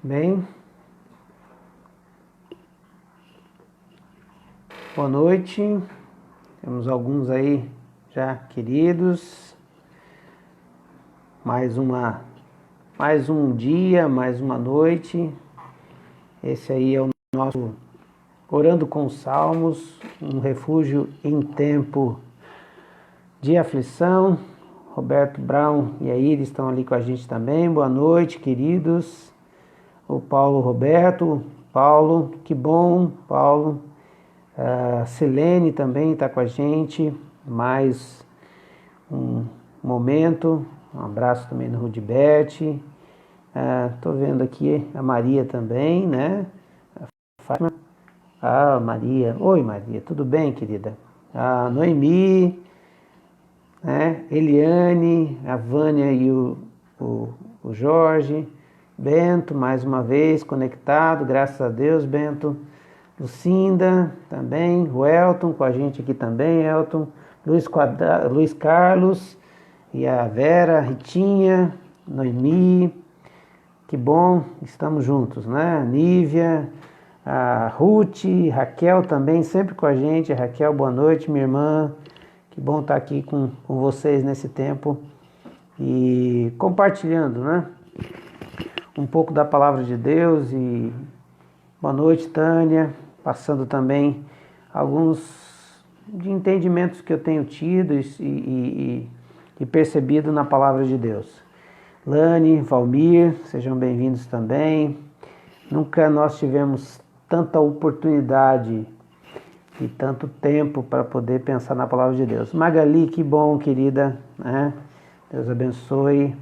Bem, boa noite. Temos alguns aí já queridos. Mais um dia, mais uma noite. Esse aí é o nosso Orando com os Salmos, um refúgio em tempo de aflição. Roberto Brown e a Iris estão ali com a gente também. Boa noite, queridos. O Paulo Roberto, Paulo, que bom, Paulo. A Silene também está com a gente. Mais um momento. Um abraço também no Rudibete. Estou vendo aqui a Maria também, né? A Fátima. Maria. Oi, Maria. Tudo bem, querida? A Noemi, né? Eliane, a Vânia e o Jorge. Bento, mais uma vez, conectado. Graças a Deus, Bento. Lucinda, também. O Elton, com a gente aqui também. Elton. Luiz Carlos. E a Vera, a Ritinha, Noemi. Que bom, estamos juntos, né? Nívia, a Ruth, Raquel também, sempre com a gente. Raquel, boa noite, minha irmã. Que bom estar aqui com vocês nesse tempo e compartilhando, né? Um pouco da palavra de Deus. E boa noite, Tânia. Passando também alguns de entendimentos que eu tenho tido e percebido na palavra de Deus. Lani, Valmir, sejam bem-vindos também. Nunca nós tivemos tanta oportunidade e tanto tempo para poder pensar na palavra de Deus. Magali, que bom, querida, né? Deus abençoe.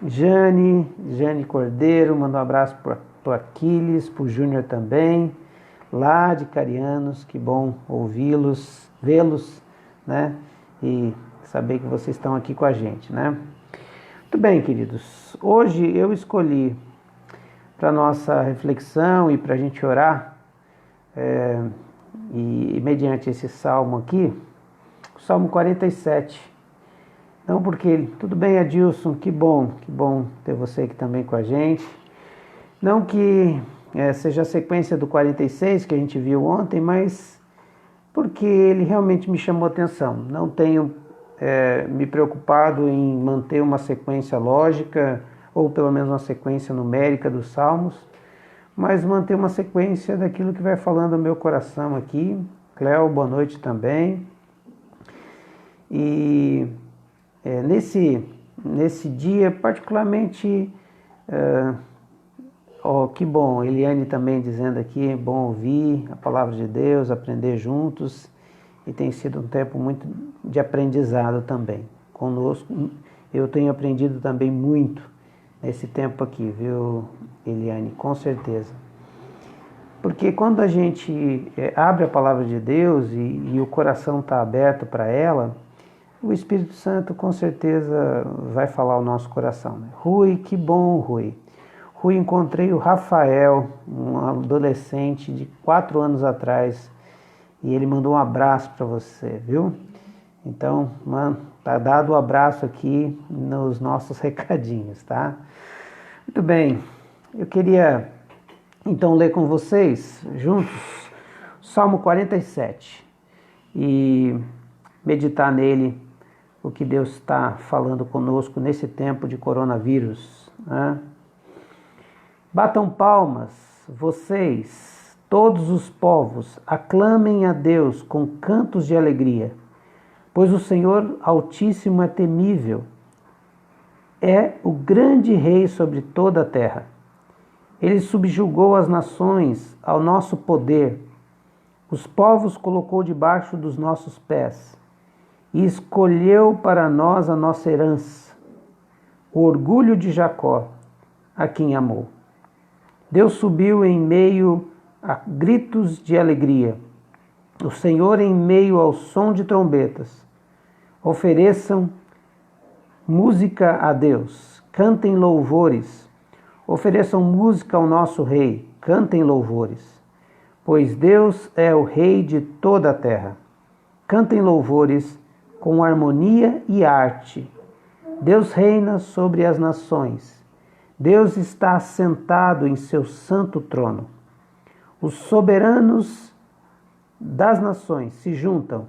Jane Cordeiro, manda um abraço para o Aquiles, para o Júnior também. Lá de Carianos, que bom ouvi-los, vê-los, né? E saber que vocês estão aqui com a gente, né? Muito bem, queridos. Hoje eu escolhi para nossa reflexão e para a gente orar, e mediante esse salmo aqui, o Salmo 47. Não porque... Tudo bem, Adilson? Que bom ter você aqui também com a gente. Não que seja a sequência do 46 que a gente viu ontem, mas porque ele realmente me chamou a atenção. Não tenho me preocupado em manter uma sequência lógica, ou pelo menos uma sequência numérica dos salmos, mas manter uma sequência daquilo que vai falando no meu coração aqui. Cléo, boa noite também. E nesse dia, particularmente, que bom, Eliane também dizendo aqui, bom ouvir a palavra de Deus, aprender juntos, e tem sido um tempo muito de aprendizado também. Conosco, eu tenho aprendido também muito nesse tempo aqui, viu, Eliane? Com certeza. Porque quando a gente abre a palavra de Deus e o coração está aberto para ela, o Espírito Santo com certeza vai falar ao nosso coração, né? Rui, que bom, Rui. Rui, encontrei o Rafael, um adolescente de 4 anos atrás, e ele mandou um abraço para você, viu? Então, mano, tá dado o abraço aqui nos nossos recadinhos, tá? Muito bem, eu queria então ler com vocês juntos Salmo 47 e meditar nele, o que Deus está falando conosco nesse tempo de coronavírus, né? Batam palmas, vocês, todos os povos, aclamem a Deus com cantos de alegria, pois o Senhor Altíssimo é temível, é o grande Rei sobre toda a terra. Ele subjugou as nações ao nosso poder, os povos colocou debaixo dos nossos pés, e escolheu para nós a nossa herança, o orgulho de Jacó, a quem amou. Deus subiu em meio a gritos de alegria, o Senhor em meio ao som de trombetas. Ofereçam música a Deus, cantem louvores, ofereçam música ao nosso Rei, cantem louvores, pois Deus é o Rei de toda a terra. Cantem louvores com harmonia e arte. Deus reina sobre as nações, Deus está assentado em seu santo trono. Os soberanos das nações se juntam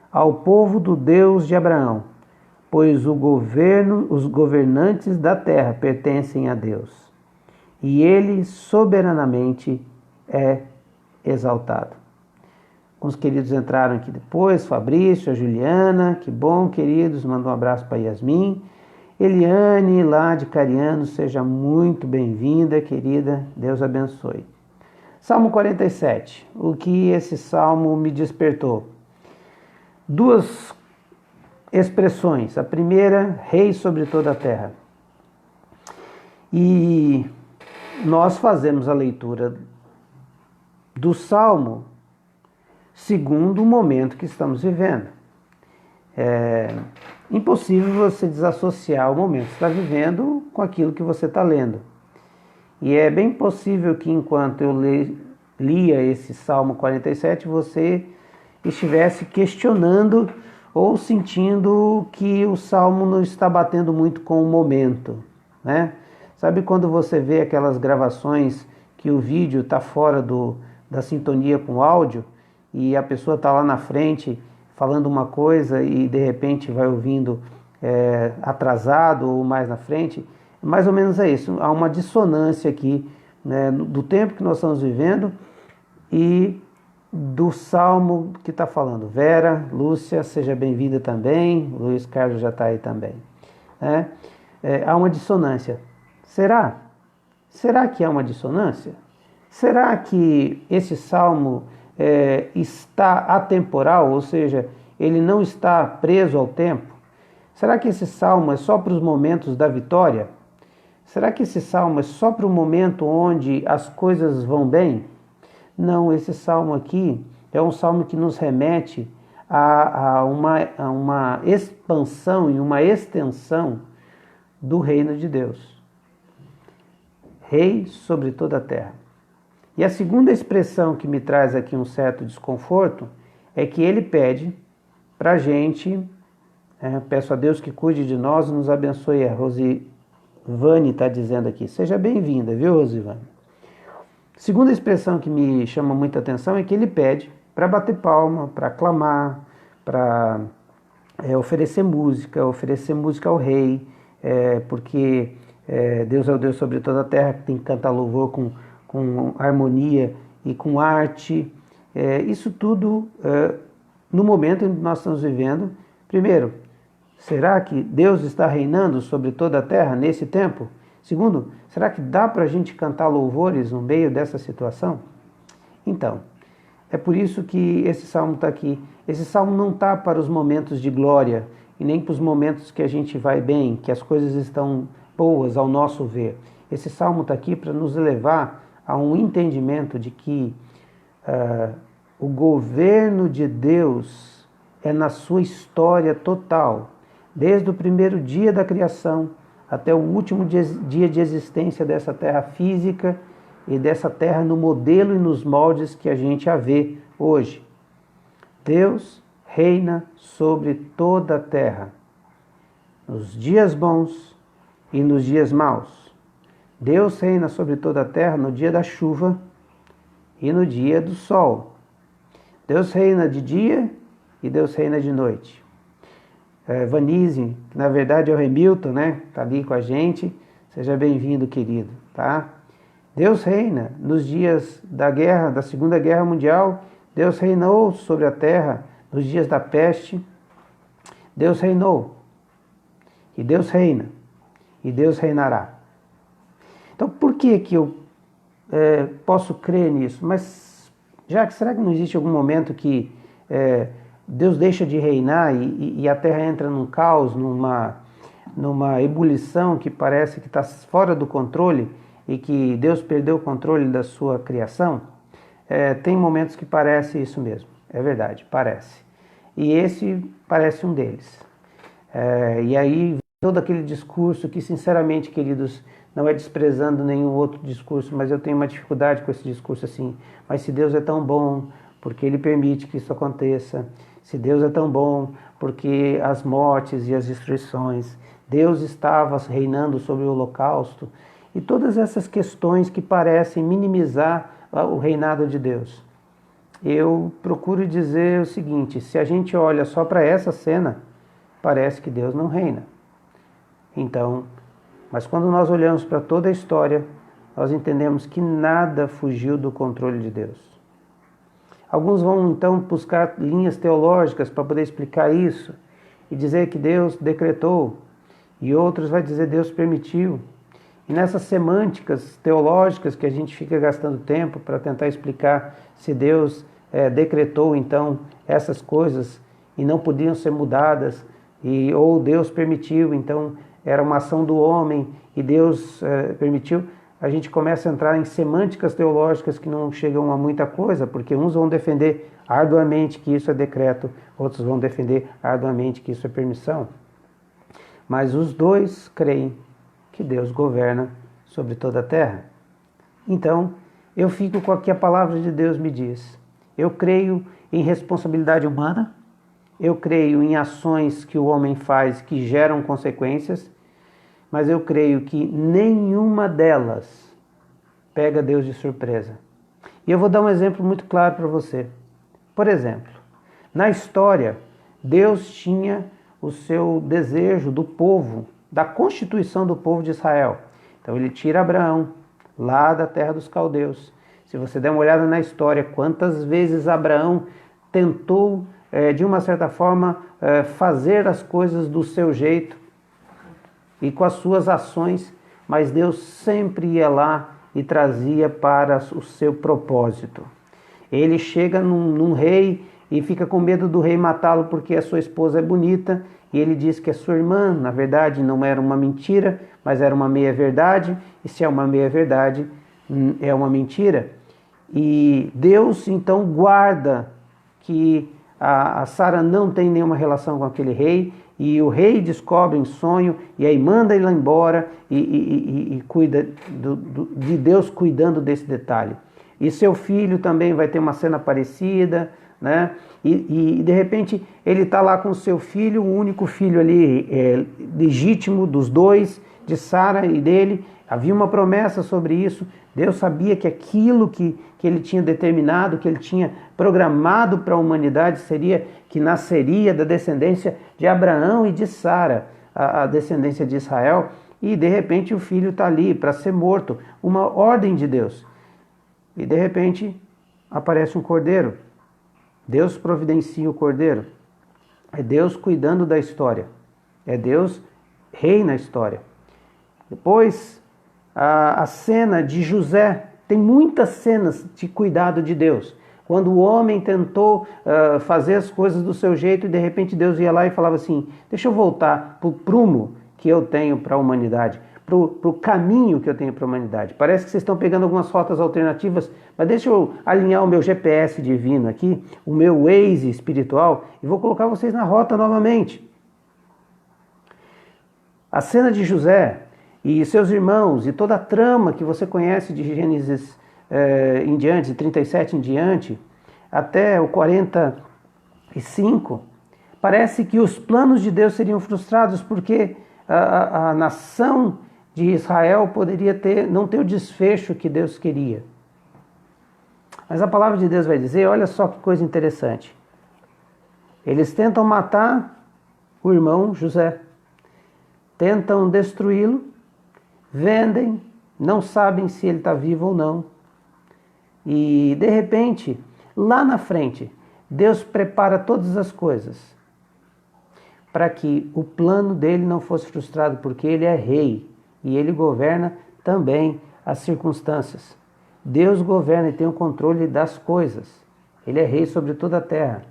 ao povo do Deus de Abraão, pois os governantes da terra pertencem a Deus, e ele soberanamente é exaltado. Os queridos entraram aqui depois, Fabrício, a Juliana, que bom, queridos, manda um abraço para Yasmin. Eliane, lá de Cariano, seja muito bem-vinda, querida, Deus abençoe. Salmo 47, o que esse salmo me despertou? Duas expressões. A primeira, rei sobre toda a terra. E nós fazemos a leitura do salmo segundo o momento que estamos vivendo. É impossível você desassociar o momento que você está vivendo com aquilo que você está lendo. E é bem possível que enquanto eu lia esse Salmo 47, você estivesse questionando ou sentindo que o Salmo não está batendo muito com o momento, né? Sabe quando você vê aquelas gravações que o vídeo está fora da sintonia com o áudio e a pessoa está lá na frente falando uma coisa e de repente vai ouvindo atrasado ou mais na frente? Mais ou menos é isso, há uma dissonância aqui, né, do tempo que nós estamos vivendo e do salmo que está falando. Vera, Lúcia, seja bem-vinda também, Luiz Carlos já está aí também. Né? Há uma dissonância. Será? Será que há uma dissonância? Será que esse salmo está atemporal, ou seja, ele não está preso ao tempo? Será que esse salmo é só para os momentos da vitória? Será que esse salmo é só para o momento onde as coisas vão bem? Não, esse salmo aqui é um salmo que nos remete a uma expansão e uma extensão do reino de Deus. Rei sobre toda a terra. E a segunda expressão que me traz aqui um certo desconforto é que ele pede para a gente, peço a Deus que cuide de nós e nos abençoe. A Rosivane está dizendo aqui, seja bem-vinda, viu, Rosivane? Segunda expressão que me chama muita atenção é que ele pede para bater palma, para aclamar, para oferecer música ao rei, porque Deus é o Deus sobre toda a terra, que tem que cantar louvor com harmonia e com arte. Isso tudo no momento em que nós estamos vivendo. Primeiro, será que Deus está reinando sobre toda a terra nesse tempo? Segundo, será que dá para a gente cantar louvores no meio dessa situação? Então, é por isso que esse salmo está aqui. Esse salmo não está para os momentos de glória e nem para os momentos que a gente vai bem, que as coisas estão boas ao nosso ver. Esse salmo está aqui para nos levar a um entendimento de que o governo de Deus é na sua história total, desde o primeiro dia da criação até o último dia de existência dessa terra física e dessa terra no modelo e nos moldes que a gente a vê hoje. Deus reina sobre toda a terra, nos dias bons e nos dias maus. Deus reina sobre toda a terra no dia da chuva e no dia do sol. Deus reina de dia e Deus reina de noite. Vanise, que na verdade é o Remilton, né? Está ali com a gente. Seja bem-vindo, querido, tá? Deus reina nos dias da guerra, da Segunda Guerra Mundial. Deus reinou sobre a terra nos dias da peste. Deus reinou. E Deus reina. E Deus reinará. Então, por que eu posso crer nisso? Mas, será que não existe algum momento que Deus deixa de reinar e a terra entra num caos, numa ebulição que parece que está fora do controle e que Deus perdeu o controle da sua criação? Tem momentos que parece isso mesmo, é verdade, parece. E esse parece um deles. E aí, todo aquele discurso que, sinceramente, queridos, não é desprezando nenhum outro discurso, mas eu tenho uma dificuldade com esse discurso assim. Mas se Deus é tão bom, porque Ele permite que isso aconteça. Se Deus é tão bom, porque as mortes e as destruições, Deus estava reinando sobre o holocausto. e todas essas questões que parecem minimizar o reinado de Deus. Eu procuro dizer o seguinte: se a gente olha só para essa cena, parece que Deus não reina. Então, mas quando nós olhamos para toda a história, nós entendemos que nada fugiu do controle de Deus. Alguns vão então buscar linhas teológicas para poder explicar isso e dizer que Deus decretou, e outros vai dizer Deus permitiu. E nessas semânticas teológicas que a gente fica gastando tempo para tentar explicar se Deus decretou então essas coisas e não podiam ser mudadas, ou Deus permitiu, então era uma ação do homem e Deus permitiu, a gente começa a entrar em semânticas teológicas que não chegam a muita coisa, porque uns vão defender arduamente que isso é decreto, outros vão defender arduamente que isso é permissão. Mas os dois creem que Deus governa sobre toda a terra. Então, eu fico com o que a palavra de Deus me diz. Eu creio em responsabilidade humana, eu creio em ações que o homem faz que geram consequências, mas eu creio que nenhuma delas pega Deus de surpresa. E eu vou dar um exemplo muito claro para você. Por exemplo, na história, Deus tinha o seu desejo do povo, da constituição do povo de Israel. Então ele tira Abraão lá da terra dos caldeus. Se você der uma olhada na história, quantas vezes Abraão tentou, de uma certa forma, fazer as coisas do seu jeito e com as suas ações, mas Deus sempre ia lá e trazia para o seu propósito. Ele chega num rei e fica com medo do rei matá-lo porque a sua esposa é bonita, e ele diz que é sua irmã. Na verdade não era uma mentira, mas era uma meia-verdade, e se é uma meia-verdade, é uma mentira. E Deus então guarda que a Sara não tem nenhuma relação com aquele rei, e o rei descobre em sonho, e aí manda ele lá embora, e cuida de Deus cuidando desse detalhe. E seu filho também vai ter uma cena parecida, né? E de repente ele está lá com seu filho, o único filho ali legítimo dos dois, de Sara e dele. Havia uma promessa sobre isso. Deus sabia que aquilo que ele tinha determinado, que ele tinha programado para a humanidade, seria que nasceria da descendência de Abraão e de Sara, a descendência de Israel. E de repente o filho está ali para ser morto, uma ordem de Deus. E de repente aparece um cordeiro. Deus providencia o cordeiro. É Deus cuidando da história. É Deus rei na história. Depois, a cena de José. Tem muitas cenas de cuidado de Deus. Quando o homem tentou fazer as coisas do seu jeito e de repente Deus ia lá e falava assim: deixa eu voltar para o prumo que eu tenho para a humanidade, para o caminho que eu tenho para a humanidade. Parece que vocês estão pegando algumas rotas alternativas, mas deixa eu alinhar o meu GPS divino aqui, o meu Waze espiritual, e vou colocar vocês na rota novamente. A cena de José e seus irmãos e toda a trama que você conhece de Gênesis em diante, de 37 em diante, até o 45, parece que os planos de Deus seriam frustrados porque a nação de Israel poderia não ter o desfecho que Deus queria. Mas a palavra de Deus vai dizer, olha só que coisa interessante. Eles tentam matar o irmão José, tentam destruí-lo, vendem, não sabem se ele está vivo ou não. E de repente, lá na frente, Deus prepara todas as coisas para que o plano dele não fosse frustrado, porque ele é rei e ele governa também as circunstâncias. Deus governa e tem o controle das coisas. Ele é rei sobre toda a terra.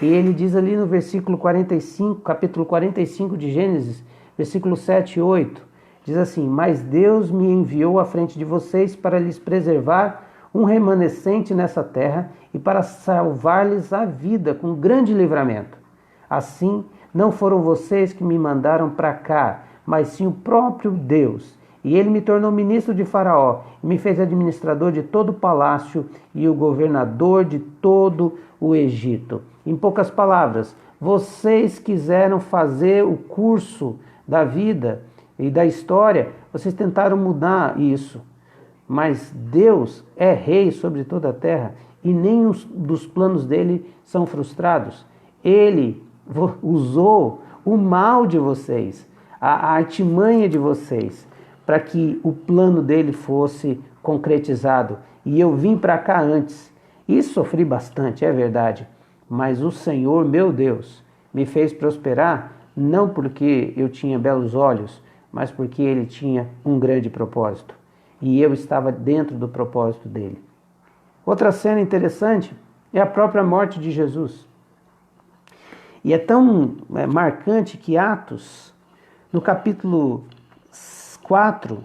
E ele diz ali no versículo 45, capítulo 45 de Gênesis, versículo 7 e 8, diz assim: mas Deus me enviou à frente de vocês para lhes preservar um remanescente nessa terra e para salvar-lhes a vida com grande livramento. Assim, não foram vocês que me mandaram para cá, mas sim o próprio Deus. E ele me tornou ministro de Faraó, e me fez administrador de todo o palácio e o governador de todo o Egito. Em poucas palavras, vocês quiseram fazer o curso da vida e da história, vocês tentaram mudar isso. Mas Deus é rei sobre toda a terra e nenhum dos planos dele são frustrados. Ele usou o mal de vocês, a artimanha de vocês, para que o plano dele fosse concretizado. E eu vim para cá antes. E sofri bastante, é verdade. Mas o Senhor, meu Deus, me fez prosperar, não porque eu tinha belos olhos, mas porque Ele tinha um grande propósito. E eu estava dentro do propósito dele. Outra cena interessante é a própria morte de Jesus. E é tão marcante que Atos, no capítulo 4,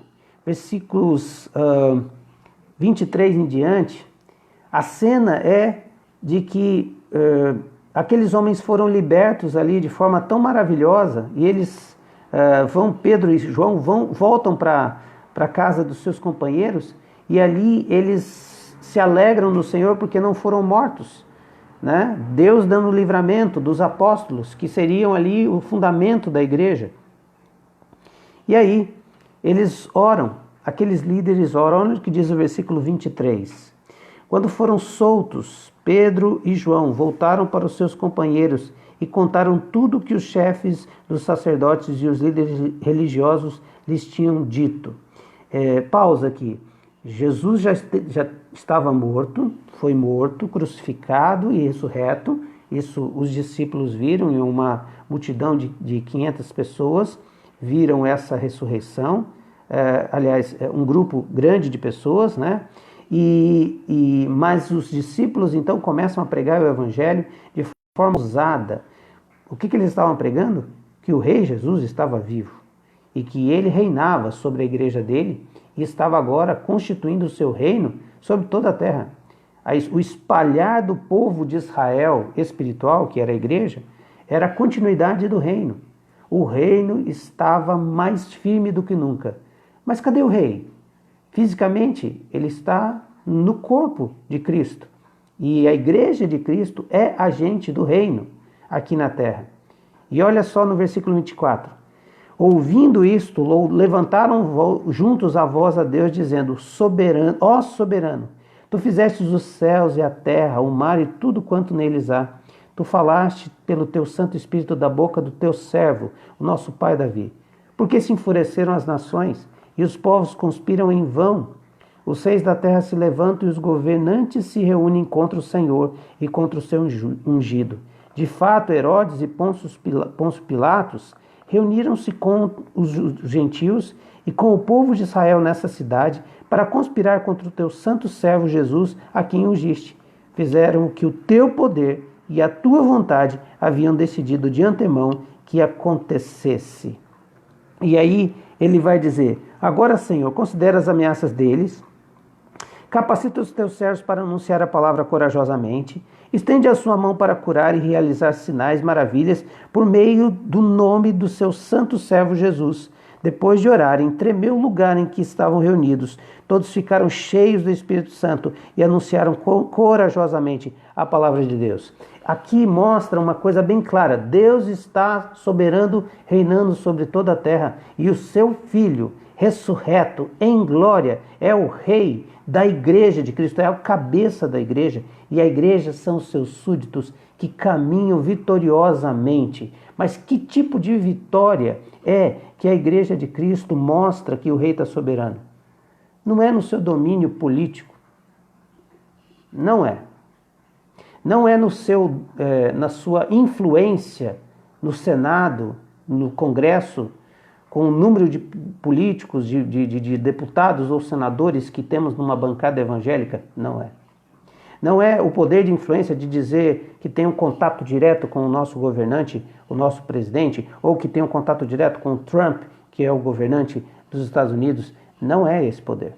versículos 23 em diante, a cena é de que aqueles homens foram libertos ali de forma tão maravilhosa, e eles Pedro e João voltam para a casa dos seus companheiros, e ali eles se alegram no Senhor porque não foram mortos, né? Deus dando o livramento dos apóstolos, que seriam ali o fundamento da igreja. E aí eles oram, aqueles líderes oram, olha o que diz o versículo 23. Quando foram soltos, Pedro e João voltaram para os seus companheiros e contaram tudo o que os chefes dos sacerdotes e os líderes religiosos lhes tinham dito. Pausa aqui. Jesus já estava morto, foi morto, crucificado e ressurreto. Isso os discípulos viram, em uma multidão de 500 pessoas viram essa ressurreição. Um grupo grande de pessoas, né? Mas os discípulos então começam a pregar o evangelho de forma ousada. O que eles estavam pregando? Que o rei Jesus estava vivo e que ele reinava sobre a igreja dele e estava agora constituindo o seu reino sobre toda a terra. O espalhar do povo de Israel espiritual, que era a igreja, era a continuidade do reino. O reino estava mais firme do que nunca. Mas cadê o rei? Fisicamente, ele está no corpo de Cristo. E a igreja de Cristo é agente do reino aqui na terra. E olha só no versículo 24. Ouvindo isto, levantaram juntos a voz a Deus, dizendo: Soberano, ó soberano, tu fizestes os céus e a terra, o mar e tudo quanto neles há. Tu falaste pelo teu Santo Espírito da boca do teu servo, o nosso pai Davi. Por que se enfureceram as nações e os povos conspiram em vão? Os reis da terra se levantam e os governantes se reúnem contra o Senhor e contra o seu ungido. De fato, Herodes e Pôncio Pilatos reuniram-se com os gentios e com o povo de Israel nessa cidade para conspirar contra o teu santo servo Jesus, a quem ungiste. Fizeram o que o teu poder e a tua vontade haviam decidido de antemão que acontecesse. E aí ele vai dizer: agora, Senhor, considera as ameaças deles, capacita os teus servos para anunciar a palavra corajosamente, estende a sua mão para curar e realizar sinais, maravilhas, por meio do nome do seu santo servo Jesus. Depois de orarem, tremeu o lugar em que estavam reunidos. Todos ficaram cheios do Espírito Santo e anunciaram corajosamente a palavra de Deus. Aqui mostra uma coisa bem clara: Deus está soberano, reinando sobre toda a terra, e o seu Filho, ressurreto em glória, é o rei da igreja de Cristo, é a cabeça da igreja, e a igreja são os seus súditos que caminham vitoriosamente. Mas que tipo de vitória é que a igreja de Cristo mostra que o rei está soberano? Não é no seu domínio político, não é. Não é na sua influência no Senado, no Congresso, com o número de políticos, de deputados ou senadores que temos numa bancada evangélica. Não é. Não é o poder de influência de dizer que tem um contato direto com o nosso governante, o nosso presidente, ou que tem um contato direto com o Trump, que é o governante dos Estados Unidos. Não é esse poder.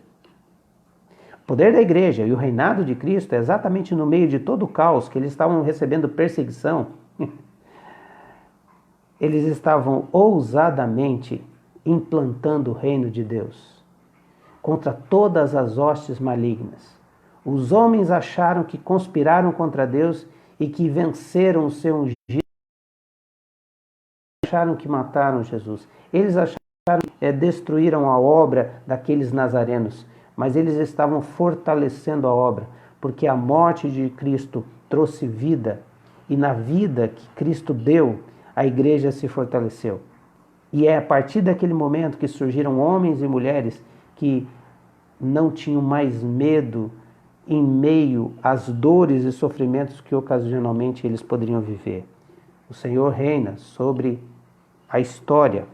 O poder da igreja e o reinado de Cristo é exatamente no meio de todo o caos, que eles estavam recebendo perseguição. Eles estavam ousadamente implantando o reino de Deus contra todas as hostes malignas. Os homens acharam que conspiraram contra Deus e que venceram o seu ungido. Acharam que mataram Jesus. Eles acharam destruíram a obra daqueles nazarenos, mas eles estavam fortalecendo a obra, porque a morte de Cristo trouxe vida, e na vida que Cristo deu, a igreja se fortaleceu. E é a partir daquele momento que surgiram homens e mulheres que não tinham mais medo em meio às dores e sofrimentos que ocasionalmente eles poderiam viver. O Senhor reina sobre a história.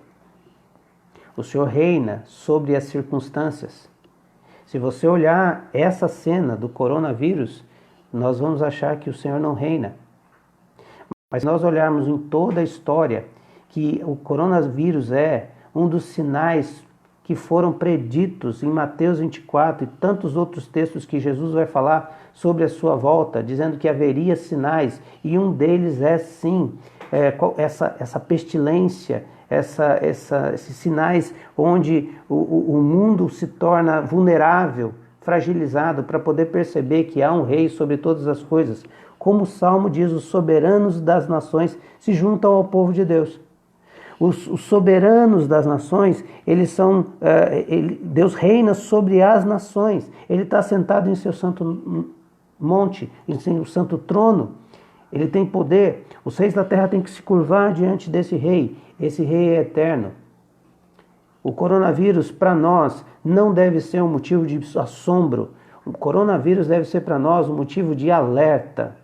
O Senhor reina sobre as circunstâncias. Se você olhar essa cena do coronavírus, nós vamos achar que o Senhor não reina. Mas se nós olharmos em toda a história, que o coronavírus é um dos sinais que foram preditos em Mateus 24 e tantos outros textos que Jesus vai falar sobre a sua volta, dizendo que haveria sinais, e um deles é sim, essa pestilência, esses sinais onde o mundo se torna vulnerável, fragilizado, para poder perceber que há um rei sobre todas as coisas. Como o Salmo diz, os soberanos das nações se juntam ao povo de Deus. Os soberanos das nações, eles são, Deus reina sobre as nações. Ele está sentado em seu santo monte, em seu santo trono. Ele tem poder. Os reis da terra têm que se curvar diante desse rei. Esse rei é eterno. O coronavírus, para nós, não deve ser um motivo de assombro. O coronavírus deve ser para nós um motivo de alerta,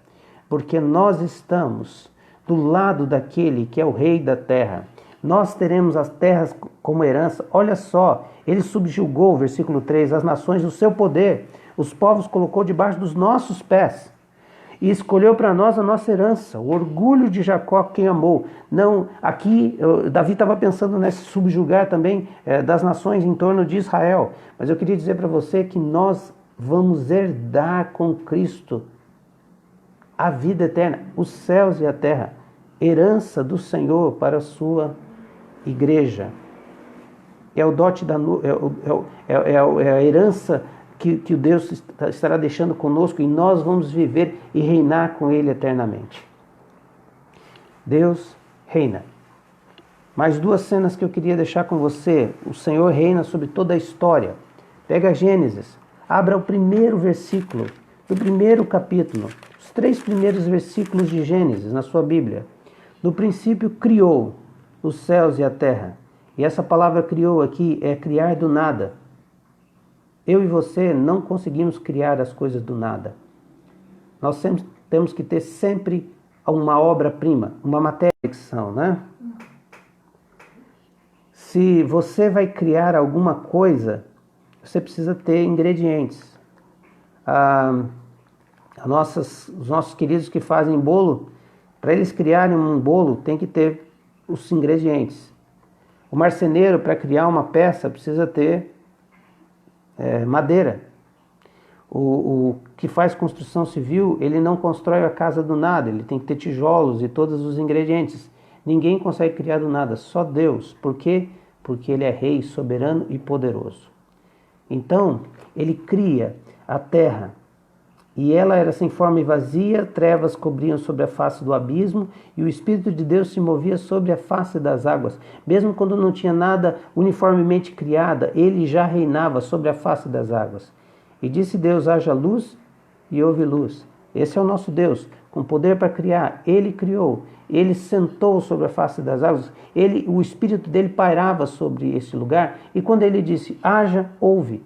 porque nós estamos do lado daquele que é o rei da terra. Nós teremos as terras como herança. Olha só, ele subjugou, versículo 3, as nações do seu poder. Os povos colocou debaixo dos nossos pés. E escolheu para nós a nossa herança, o orgulho de Jacó, quem amou. Não, aqui, Davi estava pensando nesse subjugar também das nações em torno de Israel. Mas eu queria dizer para você que nós vamos herdar com Cristo a vida eterna, os céus e a terra, herança do Senhor para a sua igreja. É o dote é a herança que Deus estará deixando conosco, e nós vamos viver e reinar com Ele eternamente. Deus reina. Mais duas cenas que eu queria deixar com você. O Senhor reina sobre toda a história. Pega Gênesis, abra o primeiro versículo do primeiro capítulo, os 3 primeiros versículos de Gênesis na sua Bíblia. No princípio criou os céus e a terra. E essa palavra criou aqui é criar do nada. Eu e você não conseguimos criar as coisas do nada. Nós sempre temos que ter sempre uma obra-prima, uma matéria-ficção, né? Se você vai criar alguma coisa, você precisa ter ingredientes. Os nossos queridos que fazem bolo, para eles criarem um bolo, tem que ter os ingredientes. O marceneiro, para criar uma peça, precisa ter madeira. O que faz construção civil, ele não constrói a casa do nada, ele tem que ter tijolos e todos os ingredientes. Ninguém consegue criar do nada, só Deus. Por quê? Porque Ele é Rei, soberano e poderoso. Então, Ele cria a terra, e ela era sem forma e vazia, trevas cobriam sobre a face do abismo, e o Espírito de Deus se movia sobre a face das águas. Mesmo quando não tinha nada uniformemente criada, Ele já reinava sobre a face das águas. E disse Deus, haja luz, e houve luz. Esse é o nosso Deus, com poder para criar. Ele criou, Ele sentou sobre a face das águas, o Espírito dele pairava sobre esse lugar, e quando Ele disse, haja, houve.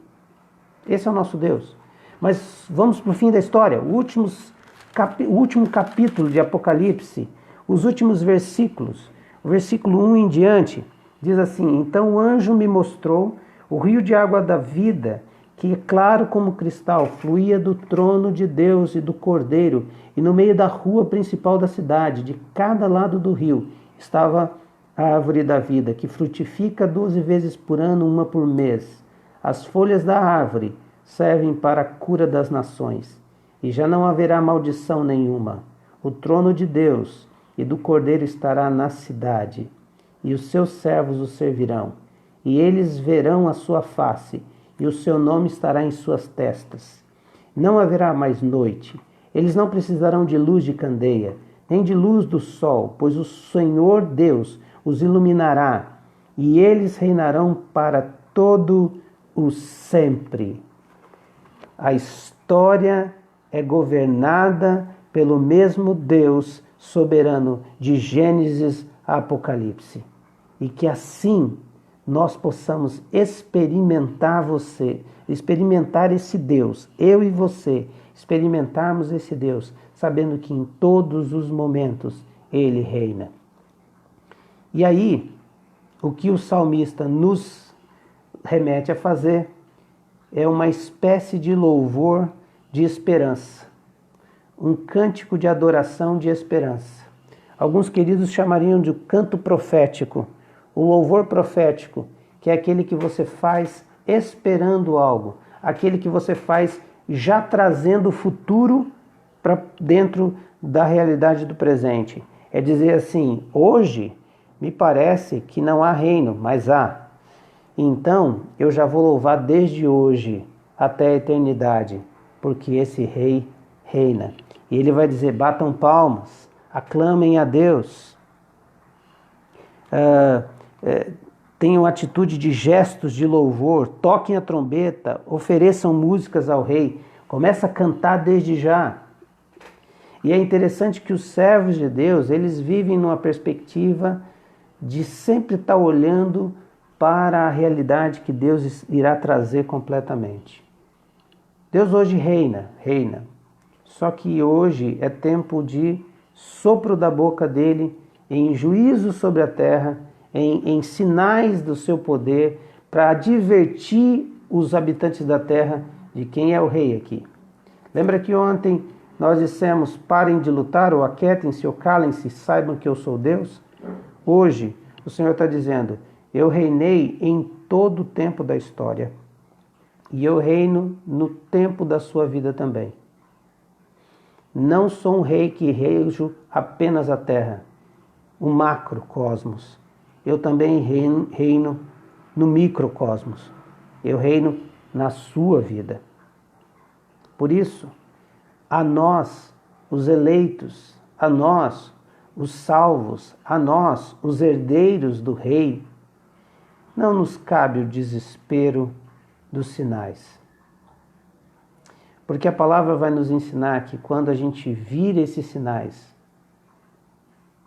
Esse é o nosso Deus. Mas vamos para o fim da história, o último capítulo de Apocalipse, os últimos versículos, o versículo 1 em diante, diz assim, então o anjo me mostrou o rio de água da vida, que claro como cristal, fluía do trono de Deus e do Cordeiro, e no meio da rua principal da cidade, de cada lado do rio, estava a árvore da vida, que frutifica 12 vezes por ano, uma por mês. As folhas da árvore servem para a cura das nações, e já não haverá maldição nenhuma. O trono de Deus e do Cordeiro estará na cidade, e os seus servos o servirão, e eles verão a sua face, e o seu nome estará em suas testas. Não haverá mais noite, eles não precisarão de luz de candeia, nem de luz do sol, pois o Senhor Deus os iluminará, e eles reinarão para todo o sempre. A história é governada pelo mesmo Deus soberano de Gênesis a Apocalipse. E que assim nós possamos experimentar esse Deus, eu e você, experimentarmos esse Deus, sabendo que em todos os momentos Ele reina. E aí, o que o salmista nos remete a fazer é uma espécie de louvor de esperança, um cântico de adoração de esperança. Alguns queridos chamariam de canto profético, o louvor profético, que é aquele que você faz esperando algo, aquele que você faz já trazendo o futuro para dentro da realidade do presente. É dizer assim, hoje me parece que não há reino, mas há. Então eu já vou louvar desde hoje até a eternidade, porque esse rei reina. E ele vai dizer, batam palmas, aclamem a Deus. Tenham atitude de gestos de louvor, toquem a trombeta, ofereçam músicas ao rei. Começa a cantar desde já. E é interessante que os servos de Deus, eles vivem numa perspectiva de sempre estar olhando para a realidade que Deus irá trazer completamente. Deus hoje reina. Só que hoje é tempo de sopro da boca dele, em juízo sobre a terra, em sinais do seu poder, para advertir os habitantes da terra de quem é o rei aqui. Lembra que ontem nós dissemos, parem de lutar, ou aquietem-se, ou calem-se, saibam que eu sou Deus? Hoje, o Senhor está dizendo, eu reinei em todo o tempo da história, e eu reino no tempo da sua vida também. Não sou um rei que rejo apenas a terra, o macrocosmos. Eu também reino no microcosmos. Eu reino na sua vida. Por isso, a nós, os eleitos, a nós, os salvos, a nós, os herdeiros do rei, não nos cabe o desespero dos sinais. Porque a palavra vai nos ensinar que quando a gente vir esses sinais,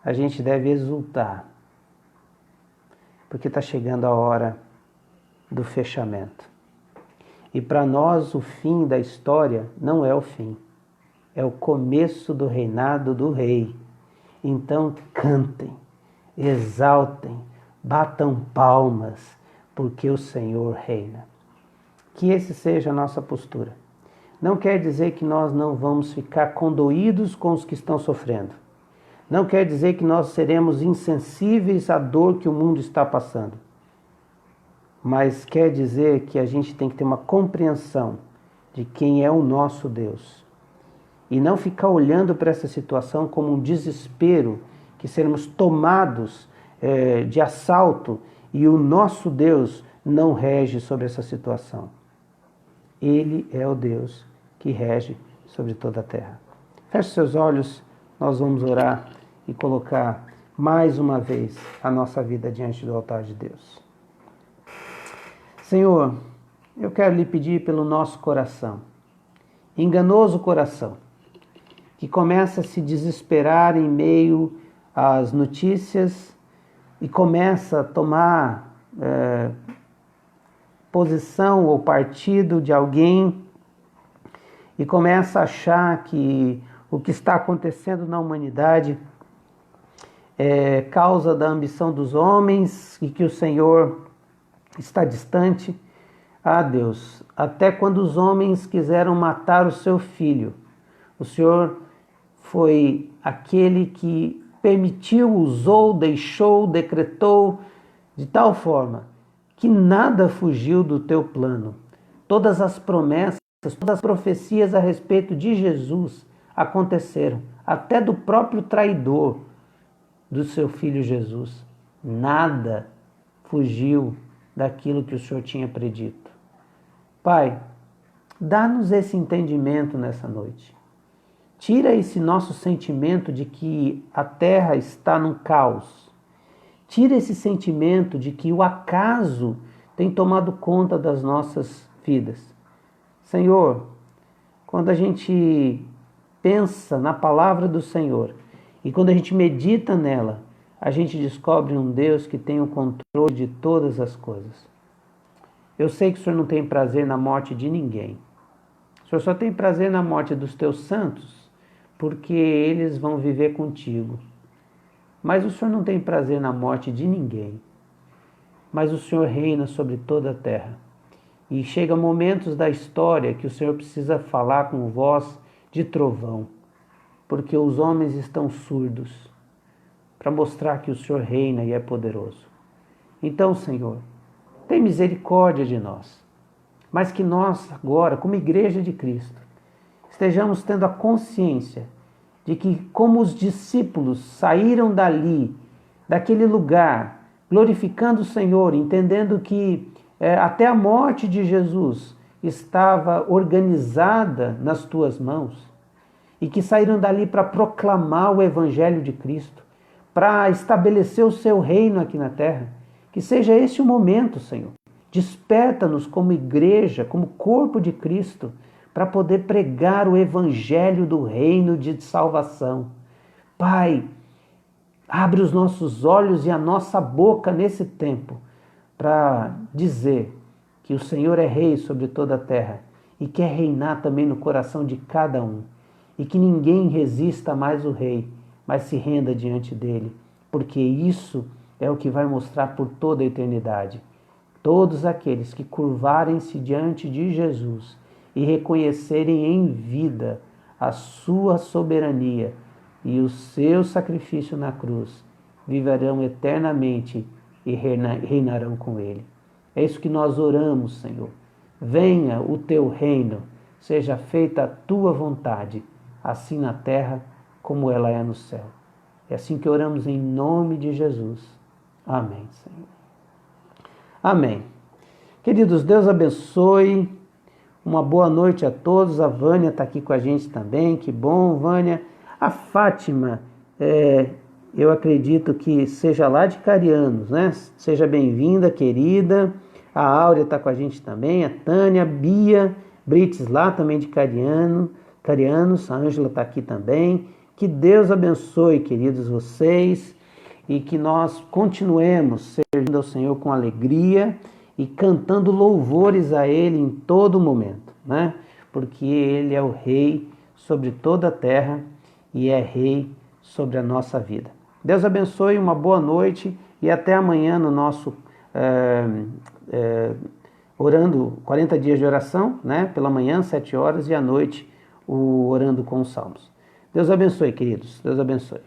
a gente deve exultar. Porque está chegando a hora do fechamento. E para nós o fim da história não é o fim. É o começo do reinado do rei. Então cantem, exaltem, batam palmas, porque o Senhor reina. Que esse seja a nossa postura. Não quer dizer que nós não vamos ficar condoídos com os que estão sofrendo. Não quer dizer que nós seremos insensíveis à dor que o mundo está passando. Mas quer dizer que a gente tem que ter uma compreensão de quem é o nosso Deus. E não ficar olhando para essa situação como um desespero, que seremos tomados de assalto e o nosso Deus não rege sobre essa situação. Ele é o Deus que rege sobre toda a terra. Feche seus olhos, nós vamos orar e colocar mais uma vez a nossa vida diante do altar de Deus. Senhor, eu quero lhe pedir pelo nosso coração, enganoso coração, que começa a se desesperar em meio às notícias e começa a tomar posição ou partido de alguém e começa a achar que o que está acontecendo na humanidade é causa da ambição dos homens e que o Senhor está distante. Ah, Deus, até quando os homens quiseram matar o seu filho, o Senhor foi aquele que permitiu, usou, deixou, decretou de tal forma que nada fugiu do teu plano. Todas as promessas, todas as profecias a respeito de Jesus aconteceram, até do próprio traidor do seu filho Jesus. Nada fugiu daquilo que o Senhor tinha predito. Pai, dá-nos esse entendimento nessa noite. Tira esse nosso sentimento de que a terra está num caos, Tira esse sentimento de que o acaso tem tomado conta das nossas vidas. Senhor, quando a gente pensa na palavra do Senhor e quando a gente medita nela, a gente descobre um Deus que tem o controle de todas as coisas. Eu sei que o Senhor não tem prazer na morte de ninguém. O Senhor só tem prazer na morte dos teus santos, porque eles vão viver contigo. Mas o Senhor não tem prazer na morte de ninguém. Mas o Senhor reina sobre toda a terra. E chega momentos da história que o Senhor precisa falar com voz de trovão, porque os homens estão surdos, para mostrar que o Senhor reina e é poderoso. Então, Senhor, tem misericórdia de nós, mas que nós agora, como igreja de Cristo, estejamos tendo a consciência de que, como os discípulos saíram dali, daquele lugar, glorificando o Senhor, entendendo que até a morte de Jesus estava organizada nas tuas mãos, e que saíram dali para proclamar o Evangelho de Cristo, para estabelecer o seu reino aqui na terra. Que seja esse o momento, Senhor. Desperta-nos como igreja, como corpo de Cristo, para poder pregar o Evangelho do reino de salvação. Pai, abre os nossos olhos e a nossa boca nesse tempo, para dizer que o Senhor é rei sobre toda a terra e quer reinar também no coração de cada um. E que ninguém resista mais o rei, mas se renda diante dele, porque isso é o que vai mostrar por toda a eternidade. Todos aqueles que curvarem-se diante de Jesus e reconhecerem em vida a sua soberania e o seu sacrifício na cruz, viverão eternamente e reinarão com ele. É isso que nós oramos, Senhor. Venha o teu reino, seja feita a tua vontade, assim na terra como ela é no céu. É assim que oramos em nome de Jesus. Amém, Senhor. Amém. Queridos, Deus abençoe. Uma boa noite a todos. A Vânia está aqui com a gente também. Que bom, Vânia. A Fátima, eu acredito que seja lá de Carianos, né? Seja bem-vinda, querida. A Áurea está com a gente também. A Tânia, a Bia, Brites lá também de Carianos. A Ângela está aqui também. Que Deus abençoe, queridos, vocês, e que nós continuemos servindo ao Senhor com alegria e cantando louvores a Ele em todo momento, né? Porque Ele é o Rei sobre toda a terra e é Rei sobre a nossa vida. Deus abençoe, uma boa noite e até amanhã no nosso orando 40 dias de oração, né? Pela manhã, 7 horas, e à noite o orando com os salmos. Deus abençoe, queridos. Deus abençoe.